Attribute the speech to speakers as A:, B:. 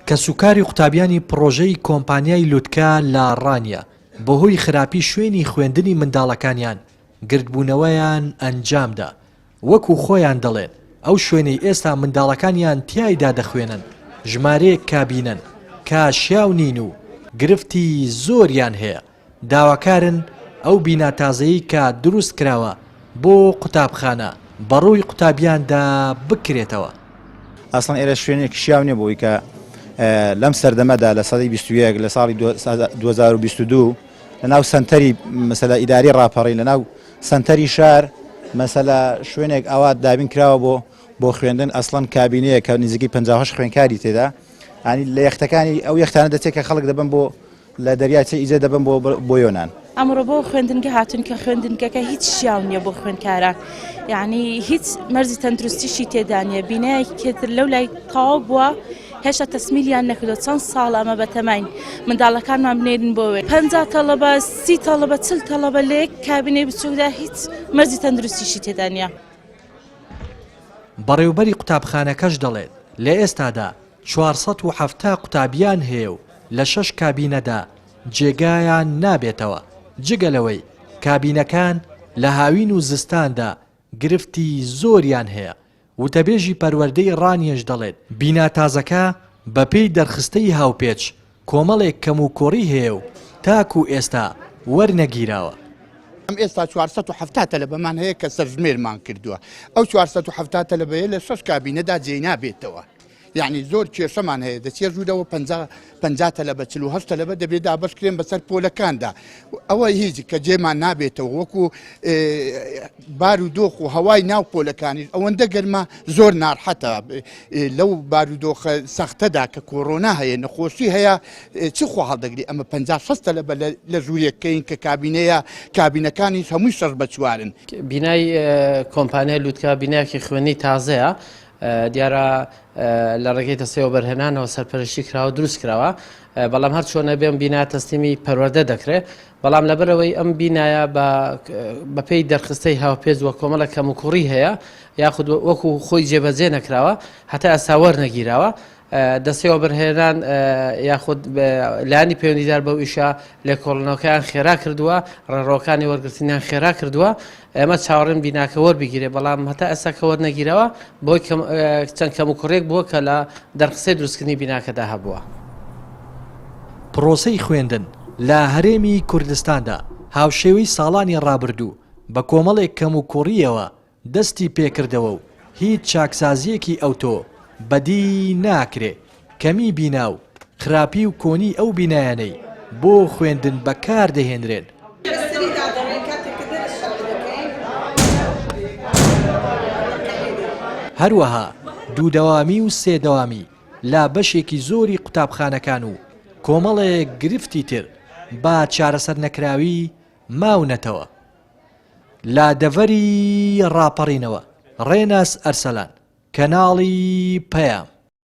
A: کە سوکاری قوتابیانی پرۆژەی کۆمپانیای لوتکا لە ڕانیە بەهۆی خراپی شوێنی خوێندنی منداڵەکانیان گردبوونەوەیان ئەنجامدا. وەکو خۆیان دەڵێن ئەو شوێنەی ئێستا منداڵەکانیان تیایدا دەخوێنن ژمارەیەک کابینن کە شیاو نین و گرفتی زۆریان هەیە. داواکارن ئەو بینا تازەیی کە دروست کراوە بۆ قوتابخانە بەڕووی قوتابیاندا بکرێتەوە.
B: ئەسڵەن ئێرە شوێنێکی شیاو نییە بۆی کە لەم سەردەمەدا لە سەدەی 21 لە ساڵی 2022 لەناو سنتەری مەسەلە ئیداری ڕاپەڕی لەناو سنتەری شار مەسەلە شوێنێک ئاوا دابین کراوە بۆ خوێندن ئەسڵەن کابینەیە کە نزیکی 58 خوێنکاری تێدا ئەنی لە یەختەکانی ئەو یەختانە دەچێت کە خەڵک دەبن بۆ لە دەریاچە ئیزە دەبن بۆ یۆنان.
C: ئەمڕۆ بۆ خوێندنگە هاتون کە خوێندنگەکە هیچ شیاو نییە بۆ خوێندکاران، یعنی هیچ مەرزی تەندروستیشی تێدا نیە. بینایەکێتر لەو لای تەواو بووە هێشتا تەسمیلیان نەکردو. چەند ساڵ ئەمە بەتەمەین منداڵەکانمان بنێرن بۆوێ 50 تەڵەبە 30 تەڵەبە 40 تەڵەبە لێک کابینەی بچووکدا هیچ مەرزی تەندروستیشی تێدا نیە.
A: بەڕێوبەری قوتابخانەکەش دەڵێت لە ئێستادا 470 قوتابیان هەیە و لە 6 کابینەدا جێگایان نابێتەوە. جگەلەوەی کابینەکان لە هاوین و زستاندا گرفتی زۆریان هەیە. وتەبێژی پەروەردەی ڕانیەش دەڵێت بینا تازەکە بەپێی دەرخستەی هاوپێچ کۆمەڵێک کەم و کۆڕی هەیە و تاکو ئێستا وەرنەگیراوە.
D: ئەم ئێستا 470 تەلەبەمان هەیە کە سەرژمێرمان کردووە. ئەو 470 تەلەبەیە لە 6 کابینەدا جێ نابێتەوە. یعنی زۆر کێشەمان هەیە دەچێت ژوورەوە 50 تەلەبە 48 تەلەبە دەبێت دابەشکرێن بەسەر پۆلەکاندا. ئەوە هیچ کە جێمان نابێتەوە وەکو بارودۆخ و هەوای ناو پۆلەکانی ئەوەندە گەرمە زۆر ناڕحەتە. لەو بارودۆخە سەختەدا کە کۆڕۆنا هەیە نەخۆشی هەیە چی خۆ هەڵدەگری ئەمە 56 تەلەبە لە ژوورێکەکەین کە کابینەیە کابینەکانی هەمووی شەش بە چوارن.
E: بینای کۆمپانیای لوتکا بینایەکی خوێنی تازەیە دیارە لە ڕێگەی تەستەوە بەرهێنانەوە سەرپەرشتی کراوە دروست کراوە، بەڵام هەر چۆنە بێم بینا تەستیمی پەروەردە دەکرێت، بەڵام لەبەرەوەی ئەم بینایە بەپێی دەرخستەی هاوپێز وە کۆمەڵە کەم و کوڕی هەیە یاخود وەکو خۆی جێبەجێ نەکراوە هەتا ئەستا وەرنەگیراوە. دەستەوە بەرهێنان یاخود لانی پەیوەندیدار بەو ئیشە لێکۆڵنەوەکەیان خێرا کردووە، ڕێڕەوەکانی وەرگرتنیان خێرا کردووە. ئێمە چاوەڕێن بیناکە وەربگیرێ، بەڵام هەتا ئەستا کە وەرنەگیرەوە بۆی چەند کەم و کوڕێک بووە کە لە دەرخستەی دروستکردنی بیناکەدا هەبووە.
A: پرۆسەی خوێندن لە هەرێمی کوردستاندا هاوشێوەی ساڵانی ڕابردوو بە کۆمەڵێک کەم و کوڕیەوە دەستی پێکردەوە و هیچ چاکسازیەکی ئەوتۆ بەدی ناکرێ. کەمی بینا و خراپی و کۆنی ئەو بینایانەی بۆ خوێندن بەکار دەهێنرێن. هەروەها دوودەوامی و سێدەوامی لا بەشێکی زۆری قوتابخانەکان و کۆمەڵێک گرفتی تر با چارەسەر نەکراوی ماونەتەوە. لا دەڤەری ڕاپەڕینەوە ڕێناس ئەرسەلان کەناڵی پەیام.